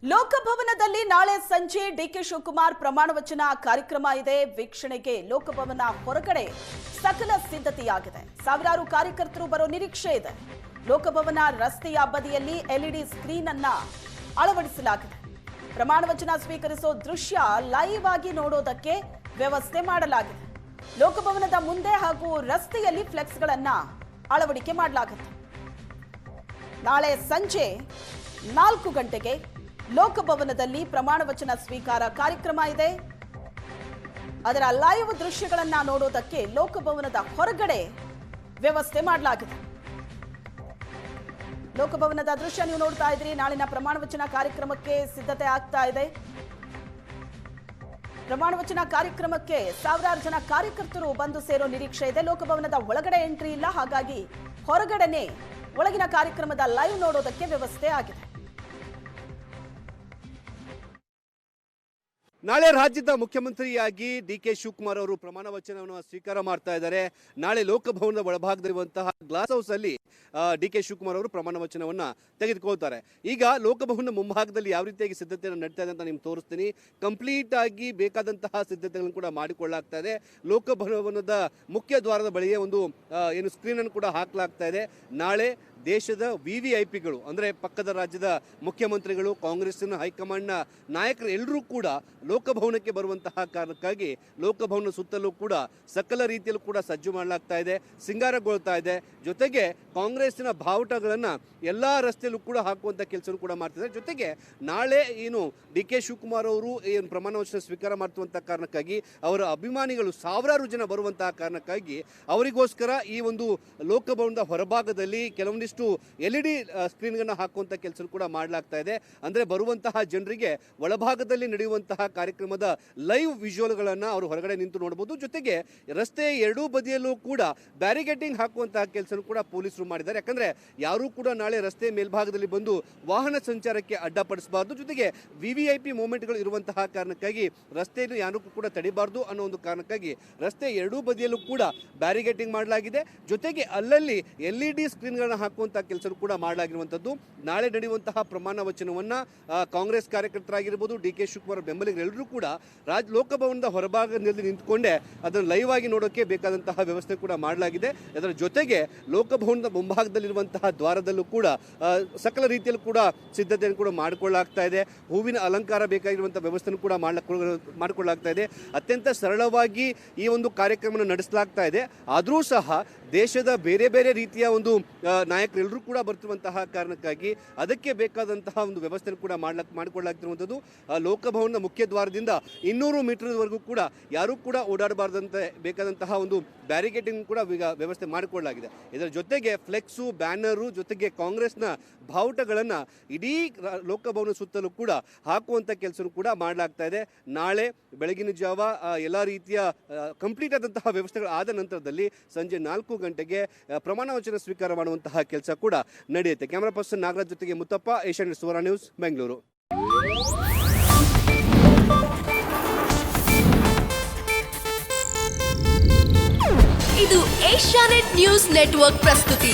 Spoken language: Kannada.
ಲೋಕಭವನದಲ್ಲಿ ನಾಳೆ ಸಂಜೆ ಡಿಕೆ ಶಿವಕುಮಾರ್ ಪ್ರಮಾಣ ವಚನ ಕಾರ್ಯಕ್ರಮ ಇದೆ. ವೀಕ್ಷಣೆಗೆ ಲೋಕಭವನ ಹೊರಗಡೆ ಸಕಲ ಸಿದ್ಧತೆಯಾಗಿದೆ. ಸಾವಿರಾರು ಕಾರ್ಯಕರ್ತರು ಬರೋ ನಿರೀಕ್ಷೆ ಇದೆ. ಲೋಕಭವನ ರಸ್ತೆಯ ಬದಿಯಲ್ಲಿ ಎಲ್ಇಡಿ ಸ್ಕ್ರೀನ್ ಅನ್ನ ಅಳವಡಿಸಲಾಗಿದೆ. ಪ್ರಮಾಣ ವಚನ ಸ್ವೀಕರಿಸೋ ದೃಶ್ಯ ಲೈವ್ ಆಗಿ ನೋಡೋದಕ್ಕೆ ವ್ಯವಸ್ಥೆ ಮಾಡಲಾಗಿದೆ. ಲೋಕಭವನದ ಮುಂದೆ ಹಾಗೂ ರಸ್ತೆಯಲ್ಲಿ ಫ್ಲೆಕ್ಸ್ಗಳನ್ನ ಅಳವಡಿಕೆ ಮಾಡಲಾಗುತ್ತೆ. ನಾಳೆ ಸಂಜೆ 4 ಗಂಟೆಗೆ ಲೋಕಭವನದಲ್ಲಿ ಪ್ರಮಾಣ ವಚನ ಸ್ವೀಕಾರ ಕಾರ್ಯಕ್ರಮ ಇದೆ. ಅದರ ಲೈವ್ ದೃಶ್ಯಗಳನ್ನ ನೋಡೋದಕ್ಕೆ ಲೋಕಭವನದ ಹೊರಗಡೆ ವ್ಯವಸ್ಥೆ ಮಾಡಲಾಗಿದೆ. ಲೋಕಭವನದ ದೃಶ್ಯ ನೀವು ನೋಡ್ತಾ ಇದ್ರಿ. ನಾಳಿನ ಪ್ರಮಾಣ ವಚನ ಕಾರ್ಯಕ್ರಮಕ್ಕೆ ಸಿದ್ಧತೆ ಆಗ್ತಾ ಇದೆ. ಪ್ರಮಾಣ ವಚನ ಕಾರ್ಯಕ್ರಮಕ್ಕೆ ಸಾವಿರಾರು ಜನ ಕಾರ್ಯಕರ್ತರು ಬಂದು ಸೇರೋ ನಿರೀಕ್ಷೆ ಇದೆ. ಲೋಕಭವನದ ಒಳಗಡೆ ಎಂಟ್ರಿ ಇಲ್ಲ, ಹಾಗಾಗಿ ಹೊರಗಡೆನೆ ಒಳಗಿನ ಕಾರ್ಯಕ್ರಮದ ಲೈವ್ ನೋಡೋದಕ್ಕೆ ವ್ಯವಸ್ಥೆ ಆಗಿದೆ. ನಾಳೆ ರಾಜ್ಯದ ಮುಖ್ಯಮಂತ್ರಿಯಾಗಿ ಡಿಕೆ ಶಿವಕುಮಾರ್ ಅವರು ಪ್ರಮಾಣ ವಚನವನ್ನು ಸ್ವೀಕಾರ ಮಾಡ್ತಾ ಇದ್ದಾರೆ. ನಾಳೆ ಲೋಕಭವನದ ಒಳಭಾಗದಲ್ಲಿರುವಂತಹ ಗ್ಲಾಸ್ ಹೌಸ್ ಅಲ್ಲಿ ಡಿಕೆ ಶಿವಕುಮಾರ್ ಅವರು ಪ್ರಮಾಣ ವಚನವನ್ನ ತೆಗೆದುಕೊಳ್ತಾರೆ. ಈಗ ಲೋಕಭವನದ ಮುಂಭಾಗದಲ್ಲಿ ಯಾವ ರೀತಿಯಾಗಿ ಸಿದ್ಧತೆಯನ್ನು ನಡೀತಾ ಇದೆ ಅಂತ ನಿಮ್ಗೆ ತೋರಿಸ್ತೀನಿ. ಕಂಪ್ಲೀಟ್ ಆಗಿ ಬೇಕಾದಂತಹ ಸಿದ್ಧತೆಗಳನ್ನು ಕೂಡ ಮಾಡಿಕೊಳ್ಳಲಾಗ್ತಾ ಇದೆ. ಲೋಕಭವನದ ಮುಖ್ಯ ದ್ವಾರದ ಬಳಿಯೇ ಒಂದು ಏನು ಸ್ಕ್ರೀನ್ ಅನ್ನು ಕೂಡ ಹಾಕಲಾಗ್ತಾ ಇದೆ. ನಾಳೆ ದೇಶದ ವಿವಿಐಪಿಗಳು ಅಂದರೆ ಪಕ್ಕದ ರಾಜ್ಯದ ಮುಖ್ಯಮಂತ್ರಿಗಳು, ಕಾಂಗ್ರೆಸ್ಸಿನ ಹೈಕಮಾಂಡ್ನ ನಾಯಕರು ಎಲ್ಲರೂ ಕೂಡ ಲೋಕಭವನಕ್ಕೆ ಬರುವಂತಹ ಕಾರಣಕ್ಕಾಗಿ ಲೋಕಭವನ ಸುತ್ತಲೂ ಕೂಡ ಸಕಲ ರೀತಿಯಲ್ಲೂ ಕೂಡ ಸಜ್ಜು ಮಾಡಲಾಗ್ತಾ ಇದೆ, ಸಿಂಗಾರಗೊಳ್ತಾ ಇದೆ. ಜೊತೆಗೆ ಕಾಂಗ್ರೆಸ್ಸಿನ ಬಾವುಟಗಳನ್ನು ಎಲ್ಲ ರಸ್ತೆಯಲ್ಲೂ ಕೂಡ ಹಾಕುವಂಥ ಕೆಲಸವನ್ನು ಕೂಡ ಮಾಡ್ತಿದ್ದಾರೆ. ಜೊತೆಗೆ ನಾಳೆ ಏನು ಡಿ ಕೆ ಶಿವಕುಮಾರ್ ಅವರು ಏನು ಪ್ರಮಾಣ ವಚನ ಸ್ವೀಕಾರ ಮಾಡ್ತಿರುವಂಥ ಕಾರಣಕ್ಕಾಗಿ ಅವರ ಅಭಿಮಾನಿಗಳು ಸಾವಿರಾರು ಜನ ಬರುವಂತಹ ಕಾರಣಕ್ಕಾಗಿ ಅವರಿಗೋಸ್ಕರ ಈ ಒಂದು ಲೋಕಭವನದ ಹೊರಭಾಗದಲ್ಲಿ ಕೆಲವೊಂದಿಷ್ಟು ಎಲ್ಇಡಿ ಸ್ಕ್ರೀನ್ಗಳನ್ನ ಹಾಕುವಂಥ ಕೆಲಸ ಕೂಡ ಮಾಡಲಾಗ್ತಾ ಇದೆ. ಅಂದರೆ ಬರುವಂತಹ ಜನರಿಗೆ ಒಳಭಾಗದಲ್ಲಿ ನಡೆಯುವಂತಹ ಕಾರ್ಯಕ್ರಮದ ಲೈವ್ ವಿಜುವಲ್ಗಳನ್ನು ಅವರು ಹೊರಗಡೆ ನಿಂತು ನೋಡಬಹುದು. ಜೊತೆಗೆ ರಸ್ತೆ ಎರಡೂ ಬದಿಯಲ್ಲೂ ಕೂಡ ಬ್ಯಾರಿಗೇಟಿಂಗ್ ಹಾಕುವಂತಹ ಕೆಲಸ ಕೂಡ ಪೊಲೀಸರು ಮಾಡಿದ್ದಾರೆ. ಯಾಕಂದ್ರೆ ಯಾರೂ ಕೂಡ ನಾಳೆ ರಸ್ತೆ ಮೇಲ್ಭಾಗದಲ್ಲಿ ಬಂದು ವಾಹನ ಸಂಚಾರಕ್ಕೆ ಅಡ್ಡಪಡಿಸಬಾರ್ದು. ಜೊತೆಗೆ ವಿವಿಐಪಿ ಮೂವ್ಮೆಂಟ್ಗಳು ಇರುವಂತಹ ಕಾರಣಕ್ಕಾಗಿ ರಸ್ತೆಯನ್ನು ಯಾರೂ ಕೂಡ ತಡಿಬಾರ್ದು ಅನ್ನೋ ಒಂದು ಕಾರಣಕ್ಕಾಗಿ ರಸ್ತೆ ಎರಡೂ ಬದಿಯಲ್ಲೂ ಕೂಡ ಬ್ಯಾರಿಗೇಟಿಂಗ್ ಮಾಡಲಾಗಿದೆ. ಜೊತೆಗೆ ಅಲ್ಲಲ್ಲಿ ಎಲ್ಇಡಿ ಸ್ಕ್ರೀನ್ಗಳನ್ನ ಹಾಕುವಂತಹ ಕೆಲಸ ಕೂಡ ಮಾಡಲಾಗಿರುವಂತದ್ದು. ನಾಳೆ ನಡೆಯುವಂತಹ ಪ್ರಮಾಣ ವಚನವನ್ನ ಕಾಂಗ್ರೆಸ್ ಕಾರ್ಯಕರ್ತರಾಗಿರ್ಬೋದು, ಡಿ ಕೆ ಶಿವಕುಮಾರ್ ಬೆಂಬಲಿಗರೆಲ್ಲರೂ ಕೂಡ ಲೋಕಭವನದ ಹೊರಭಾಗದಲ್ಲಿ ನಿಂತುಕೊಂಡೇ ಅದನ್ನು ಲೈವ್ ಆಗಿ ನೋಡೋಕೆ ಬೇಕಾದಂತಹ ವ್ಯವಸ್ಥೆ ಕೂಡ ಮಾಡಲಾಗಿದೆ. ಅದರ ಜೊತೆಗೆ ಲೋಕಭವನದ ಮುಂಭಾಗದಲ್ಲಿರುವಂತಹ ದ್ವಾರದಲ್ಲೂ ಕೂಡ ಸಕಲ ರೀತಿಯಲ್ಲೂ ಕೂಡ ಸಿದ್ಧತೆಯನ್ನು ಕೂಡ ಮಾಡಿಕೊಳ್ಳಲಾಗ್ತಾ ಇದೆ. ಹೂವಿನ ಅಲಂಕಾರ ಬೇಕಾಗಿರುವಂತಹ ವ್ಯವಸ್ಥೆಯನ್ನು ಕೂಡ ಮಾಡಿಕೊಳ್ಳಲಾಗ್ತಾ ಇದೆ. ಅತ್ಯಂತ ಸರಳವಾಗಿ ಈ ಒಂದು ಕಾರ್ಯಕ್ರಮವನ್ನು ನಡೆಸಲಾಗ್ತಾ ಇದೆ. ಆದರೂ ಸಹ ದೇಶದ ಬೇರೆ ಬೇರೆ ರೀತಿಯ ಒಂದು ನಾಯಕರೆಲ್ಲರೂ ಕೂಡ ಬರ್ತಿರುವಂತಹ ಕಾರಣಕ್ಕಾಗಿ ಅದಕ್ಕೆ ಬೇಕಾದಂತಹ ಒಂದು ವ್ಯವಸ್ಥೆಯನ್ನು ಕೂಡ ಮಾಡಿಕೊಳ್ಳಲಾಗ್ತಿರುವಂಥದ್ದು. ಲೋಕಭವನದ ಮುಖ್ಯ ದ್ವಾರದಿಂದ 200 ಮೀಟರ್ವರೆಗೂ ಕೂಡ ಯಾರೂ ಕೂಡ ಓಡಾಡಬಾರ್ದಂತೆ ಬೇಕಾದಂತಹ ಒಂದು ಬ್ಯಾರಿಕೇಡಿಂಗ್ ಕೂಡ ಈಗ ವ್ಯವಸ್ಥೆ ಮಾಡಿಕೊಳ್ಳಲಾಗಿದೆ. ಇದರ ಜೊತೆಗೆ ಫ್ಲೆಕ್ಸು, ಬ್ಯಾನರು, ಜೊತೆಗೆ ಕಾಂಗ್ರೆಸ್ನ ಬಾವುಟಗಳನ್ನು ಇಡೀ ಲೋಕಭವನ ಸುತ್ತಲೂ ಕೂಡ ಹಾಕುವಂಥ ಕೆಲಸ ಕೂಡ ಮಾಡಲಾಗ್ತಾ ಇದೆ. ನಾಳೆ ಬೆಳಗಿನ ಜಾವ ಎಲ್ಲ ರೀತಿಯ ಕಂಪ್ಲೀಟ್ ಆದಂತಹ ವ್ಯವಸ್ಥೆಗಳು ಆದ ನಂತರದಲ್ಲಿ ಸಂಜೆ 4 ಗಂಟೆಗೆ ಪ್ರಮಾಣ ವಚನ ಸ್ವೀಕಾರ ಮಾಡುವಂತಹ ಕೆಲಸ ಕೂಡ ನಡೆಯುತ್ತೆ. ಕ್ಯಾಮರಾ ಪರ್ಸನ್ ನಾಗರಾಜ್ ಜೊತೆಗೆ ಮುತ್ತಪ್ಪ, ಏಷ್ಯಾನೆಟ್ ಸುವರ್ಣ ನ್ಯೂಸ್, ಬೆಂಗಳೂರು. ಇದು ಏಷ್ಯಾನೆಟ್ ನ್ಯೂಸ್ ನೆಟ್ವರ್ಕ್ ಪ್ರಸ್ತುತಿ.